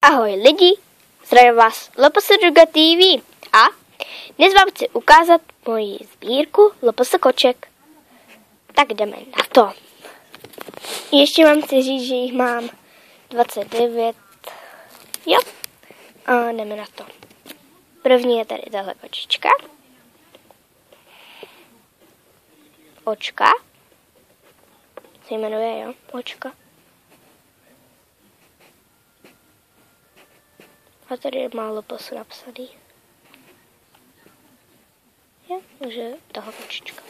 Ahoj lidi, zdravím vás LPS TV a dnes vám chci ukázat moji sbírku LPS koček. Tak jdeme na to. Ještě vám chci říct, že jich mám 29. Jo, a jdeme na to. První je tady tahle kočička. Očka. Se jmenuje, jo, Očka. A tady je málo LPS napsaný. Je, takže tahle kočička.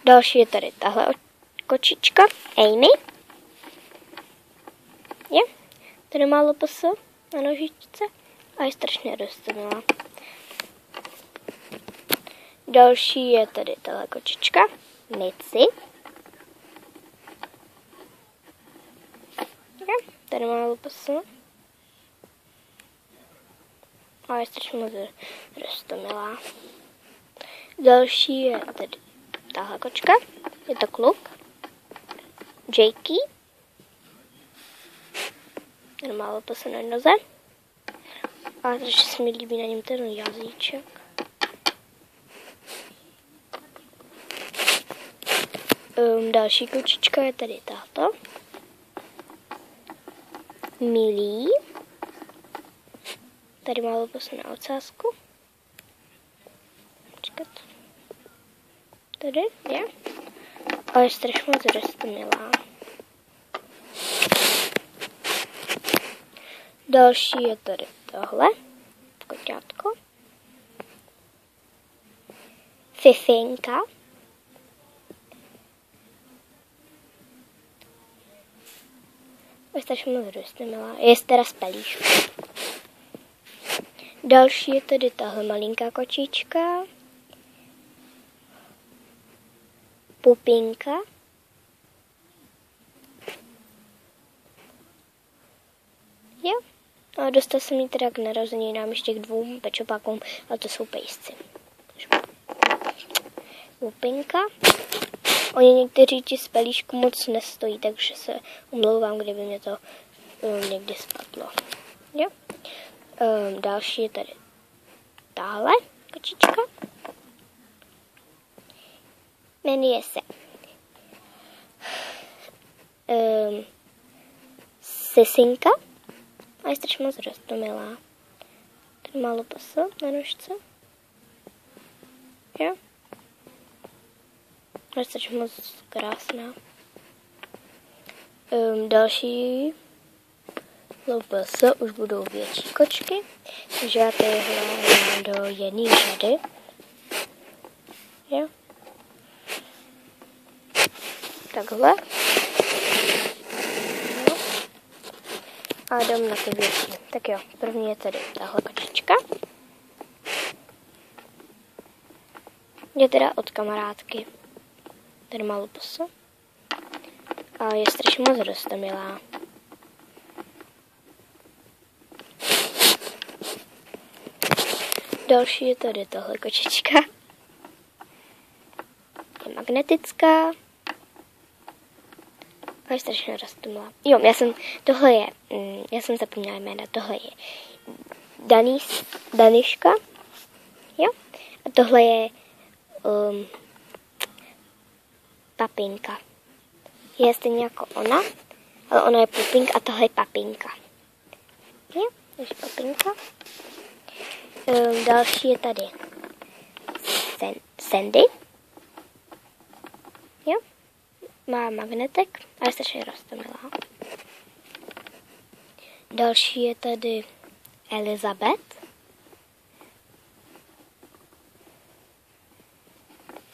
Další je tady tahle kočička, Amy. Je, tady má LPS na nožičce a je strašně rostomilá. Další je tady tahle kočička, Mitzi. Je, tady má LPS. A je strašně moc rostomilá. Další je tady tahle kočka. Je to kluk. Jakey. Ten má LPS na noze. A takže se mi líbí na něm ten jazyček. Další kočička je tady tato. Milý. Tady má LPS na ocásku. Počkat. Tady je. Ale je strašně moc rostomilá. Další je tady tohle. Koťátko. Fifinka. Je strašně moc rostomilá. Je teda z pelíšku. Další je tady tahle malinká kočička. Pupinka. Jo. A dostal jsem ji teda k narozeninám ještě k 2 pečopákům, ale to jsou pejsci. Pupinka. Oni někteří ti z pelíšku moc nestojí, takže se omlouvám, kdyby mě to někdy spadlo. Jo. Další je tady tahle kočička. Jmenuje se Sisinka a je strašně moc rostomilá. Tady má LPS na nožce. Jo. Je strašně moc krásná. Další LPS už budou větší kočky, takže já tyhle do jedné řady. Jo. Takhle. No. A jdem na ty větší. Tak jo, první je tady tahle kočička. Je teda od kamarádky. Tady má LPS. A je strašně moc rostomilá. Další je tady tahle kočička. Je magnetická. A je strašně rostomilá. Jo, já jsem zapomněla jména, tohle je Daniška. Jo. A tohle je Papinka. Je stejně jako ona, ale ona je Pupinka a tohle je Papinka. Jo, takže Papinka. Další je tady Sandy. Jo. Má magnetek a je strašně rostomilá. Další je tady Elizabeth.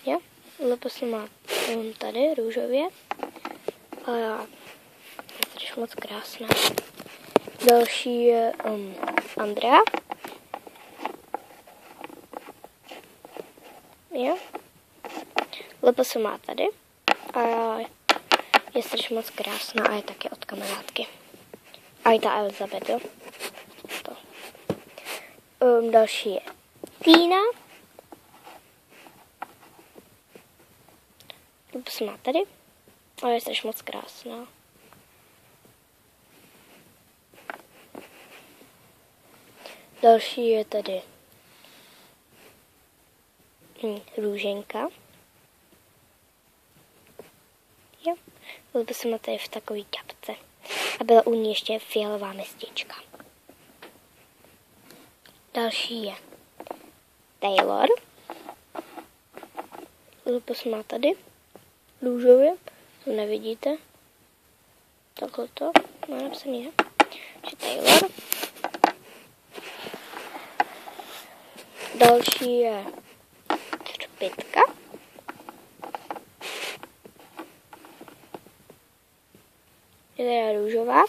Jo. LPS má tady růžově. A je strašně moc krásná. Další je Andrea. Jo. LPS má tady. A je strašně moc krásná a je taky od kamarádky. A i ta Elizabeth, jo. To. Další je Tina. LPS má tady. A je strašně moc krásná. Další je tady Růženka. Jo, líbí se mi tady v takové kapce. A byla u ní ještě fialová mistička. Další je Taylor. Líbí se mi tady růžově, to nevidíte. Takhle to má napsaný, že? Taylor. Další je Třpitka. Je teda růžová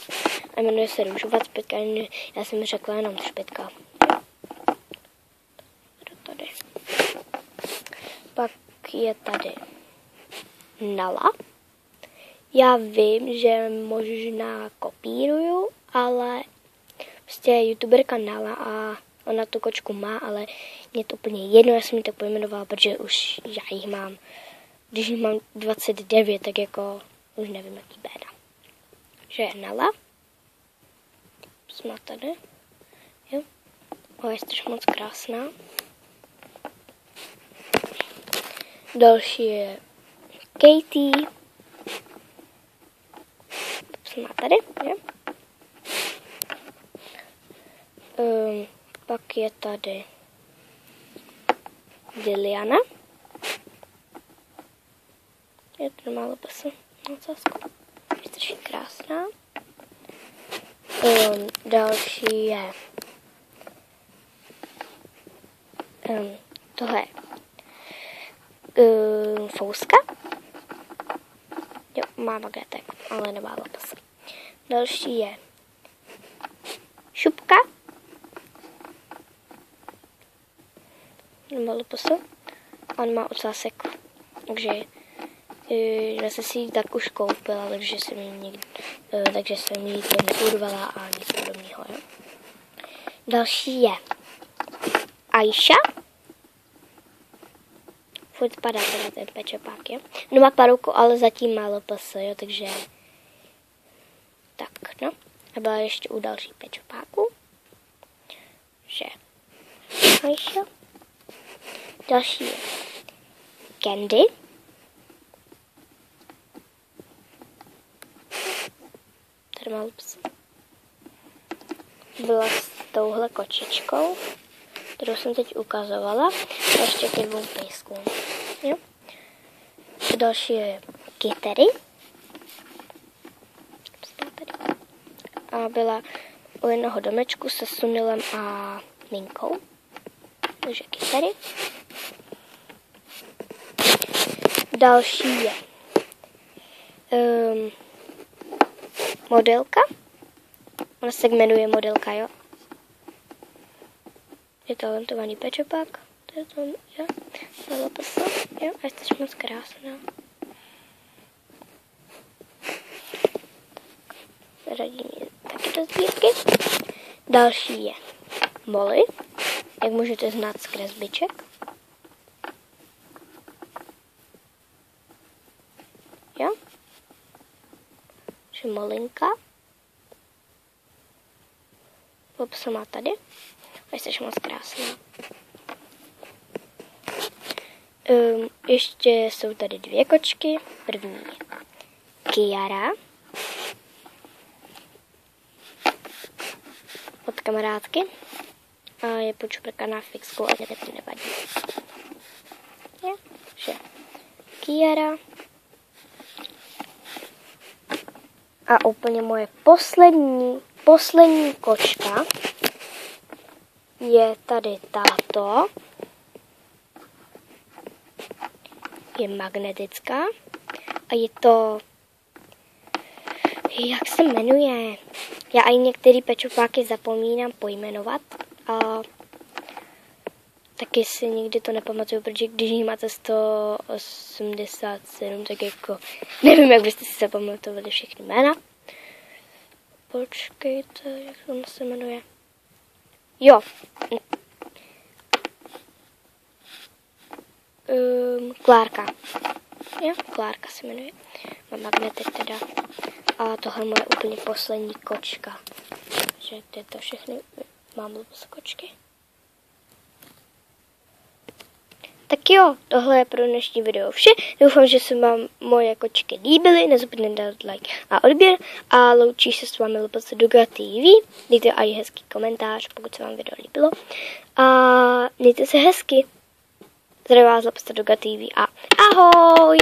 a jmenuje se Růžová Třpitka. Já jsem řekla jenom Třpitka. Tady. Pak je tady Nala. Já vím, že možná kopíruju, ale prostě je youtuberka Nala a ona tu kočku má, ale mě to úplně jedno, já jsem ji tak pojmenovala, protože už já jich mám, když jich mám 29, tak jako už nevím, jaký béda. Že je Nala. Jsme tady. Jo. O, je strašně moc krásná. Další je Katie. Jsme tady, jo. Pak je tady Liliana. Je to málo pasu na ocásku. Je strašně krásná. Další je tohle Fouska. Jo, má magnetek, ale nemá pas. Další je Šupka. Nemá pasu. On má ocásek, takže já jsem si ji tak už koupila, takže jsem ji to neurvala a nic podobného. Jo? Další je Aisha. Furt padá teda ten pečopák, jo. No má parouku, ale zatím málo pasa, jo, takže tak, no. A byla ještě u další pečopáku. Že Aisha. Další je Candy. Tady má psa. Byla s touhle kočičkou, kterou jsem teď ukazovala, a ještě ke 2 pejskům. Jo? Další je Kittery. A byla u jednoho domečku se Sunilem a Minkou. Takže Kittery. Další je modelka. Ona se jmenuje modelka, jo. Je talentovaný pečopák. To je to, jo. Dala pasa, jo. A je to moc krásná. Zaradím ji taky do sbírky. Další je Molly. Jak můžete znát z kresbiček. Jo. Že Molinka. Popsa má tady. A jste moc krásná. Ještě jsou tady 2 kočky. První je Kiara. Od kamarádky. A je počuprkaná fixkou a mě to nevadí. Je, že Kiara. A úplně moje poslední kočka je tady táto. Je magnetická a je to, jak se jmenuje, já i některé pečopáky zapomínám pojmenovat a taky si nikdy to nepamatuju, protože když jí máte 187, tak jako nevím, jak byste si zapamatovali všechny jména. Počkejte, jak on se jmenuje. Jo. Klárka. Jo, Klárka se jmenuje. Má magnetek teda. A tohle je moje úplně poslední kočka. Takže to všechny mám lopasy kočky. Tak jo, tohle je pro dnešní video vše. Doufám, že se vám moje kočky líbily. Nezapomeňte dát like a odběr. A loučí se s vámi Lopasy Duga TV. Dejte i hezký komentář, pokud se vám video líbilo. A mějte se hezky. Zdravím vás Lopasy Duga TV a ahoj!